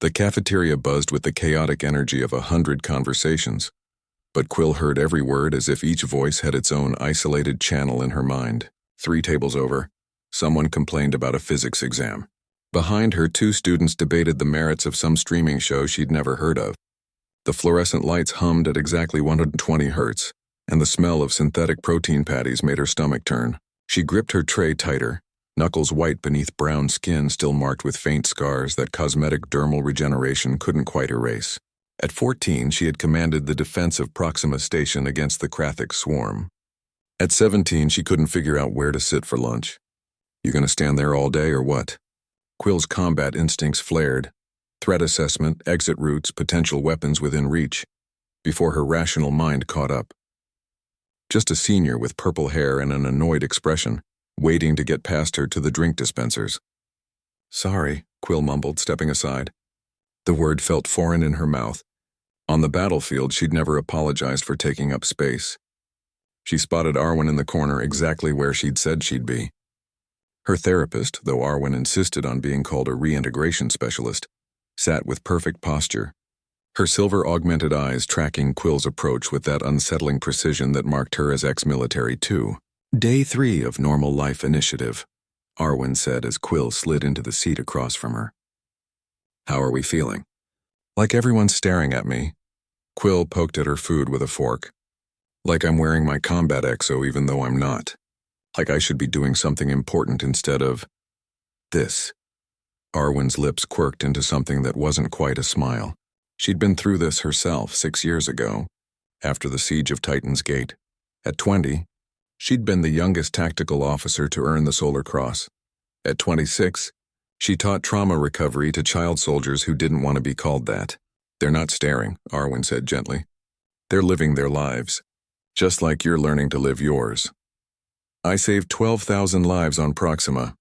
The cafeteria buzzed with the chaotic energy of 100 conversations, but Quill heard every word as if each voice had its own isolated channel in her mind. 3 tables over, someone complained about a physics exam. Behind her, 2 students debated the merits of some streaming show she'd never heard of. The fluorescent lights hummed at exactly 120 hertz, and the smell of synthetic protein patties made her stomach turn. She gripped her tray tighter, knuckles white beneath brown skin still marked with faint scars that cosmetic dermal regeneration couldn't quite erase. At 14, she had commanded the defense of Proxima Station against the Krathic swarm. At 17, she couldn't figure out where to sit for lunch. You gonna stand there all day or what? Quill's combat instincts flared. Threat assessment, exit routes, potential weapons within reach, before her rational mind caught up. Just a senior with purple hair and an annoyed expression, waiting to get past her to the drink dispensers. Sorry, Quill mumbled, stepping aside. The word felt foreign in her mouth. On the battlefield, she'd never apologized for taking up space. She spotted Arwen in the corner exactly where she'd said she'd be. Her therapist, though Arwen insisted on being called a reintegration specialist, sat with perfect posture, her silver augmented eyes tracking Quill's approach with that unsettling precision that marked her as ex-military too. Day 3 of Normal Life Initiative, Arwen said as Quill slid into the seat across from her. How are we feeling? Like everyone's staring at me. Quill poked at her food with a fork. Like I'm wearing my combat exo even though I'm not. Like I should be doing something important instead of this. Arwen's lips quirked into something that wasn't quite a smile. She'd been through this herself 6 years ago, after the siege of Titan's Gate. At 20, she'd been the youngest tactical officer to earn the Solar Cross. At 26, she taught trauma recovery to child soldiers who didn't want to be called that. They're not staring, Arwen said gently. They're living their lives, just like you're learning to live yours. I saved 12,000 lives on Proxima,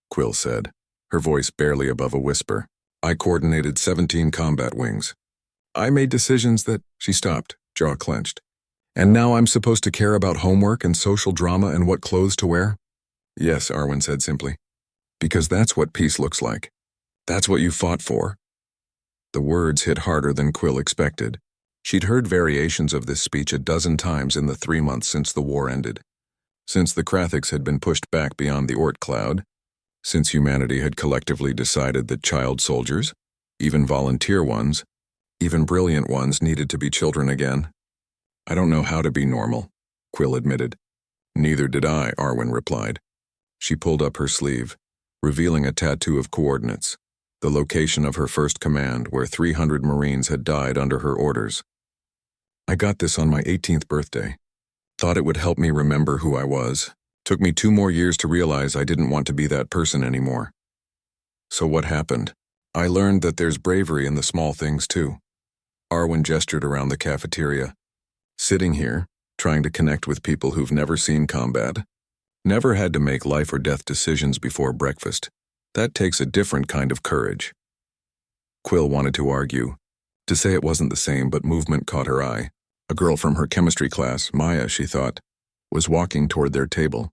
Quill said, her voice barely above a whisper. I coordinated 17 combat wings. I made decisions that... She stopped, jaw clenched. And now I'm supposed to care about homework and social drama and what clothes to wear? Yes, Arwen said simply. Because that's what peace looks like. That's what you fought for. The words hit harder than Quill expected. She'd heard variations of this speech a dozen times in the 3 months since the war ended. Since the Krathics had been pushed back beyond the Oort cloud, since humanity had collectively decided that child soldiers, even volunteer ones, even brilliant ones needed to be children again. I don't know how to be normal, Quill admitted. Neither did I, Arwen replied. She pulled up her sleeve, revealing a tattoo of coordinates, the location of her first command where 300 Marines had died under her orders. I got this on my 18th birthday. Thought it would help me remember who I was. Took me 2 more years to realize I didn't want to be that person anymore. So what happened? I learned that there's bravery in the small things too. Arwen gestured around the cafeteria. Sitting here, trying to connect with people who've never seen combat, never had to make life or death decisions before breakfast. That takes a different kind of courage. Quill wanted to argue, to say it wasn't the same, but movement caught her eye. A girl from her chemistry class, Maya, she thought, was walking toward their table.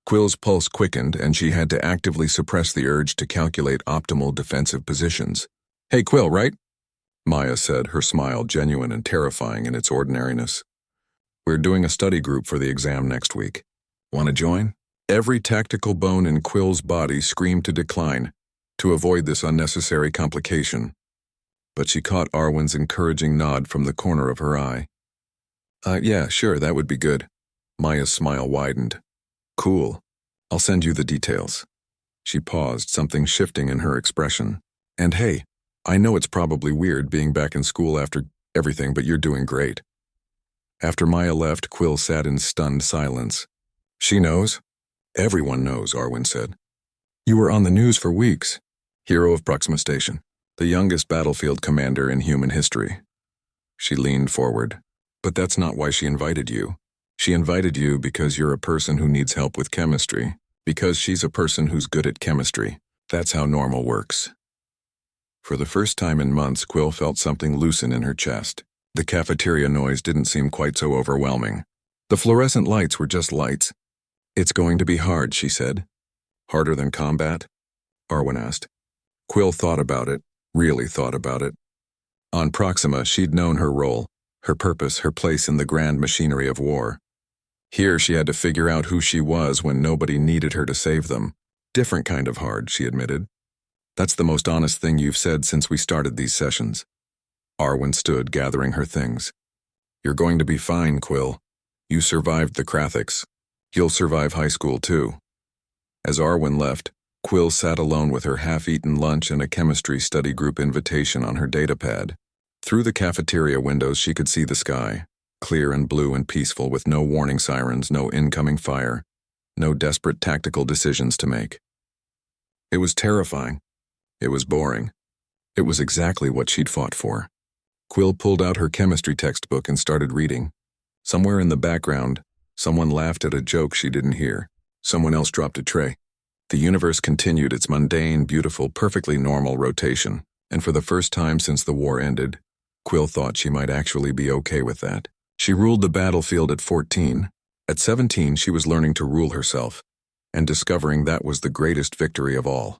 Quill's pulse quickened, and she had to actively suppress the urge to calculate optimal defensive positions. Hey, Quill, right? Maya said, her smile genuine and terrifying in its ordinariness. We're doing a study group for the exam next week. Want to join? Every tactical bone in Quill's body screamed to decline, to avoid this unnecessary complication. But she caught Arwen's encouraging nod from the corner of her eye. Yeah, sure, that would be good. Maya's smile widened. Cool. I'll send you the details. She paused, something shifting in her expression. And hey, I know it's probably weird being back in school after everything, but you're doing great. After Maya left, Quill sat in stunned silence. She knows? Everyone knows, Arwen said. You were on the news for weeks. Hero of Proxima Station, the youngest battlefield commander in human history. She leaned forward. But that's not why she invited you. She invited you because you're a person who needs help with chemistry. Because she's a person who's good at chemistry. That's how normal works. For the first time in months, Quill felt something loosen in her chest. The cafeteria noise didn't seem quite so overwhelming. The fluorescent lights were just lights. It's going to be hard, she said. Harder than combat? Arwen asked. Quill thought about it, really thought about it. On Proxima, she'd known her role, her purpose, her place in the grand machinery of war. Here she had to figure out who she was when nobody needed her to save them. Different kind of hard, she admitted. That's the most honest thing you've said since we started these sessions. Arwen stood, gathering her things. You're going to be fine, Quill. You survived the Krathiks. You'll survive high school, too. As Arwen left, Quill sat alone with her half-eaten lunch and a chemistry study group invitation on her datapad. Through the cafeteria windows she could see the sky, clear and blue and peaceful with no warning sirens, no incoming fire, no desperate tactical decisions to make. It was terrifying. It was boring. It was exactly what she'd fought for. Quill pulled out her chemistry textbook and started reading. Somewhere in the background, someone laughed at a joke she didn't hear. Someone else dropped a tray. The universe continued its mundane, beautiful, perfectly normal rotation, and for the first time since the war ended, Quill thought she might actually be okay with that. She ruled the battlefield at 14. At 17, she was learning to rule herself, and discovering that was the greatest victory of all.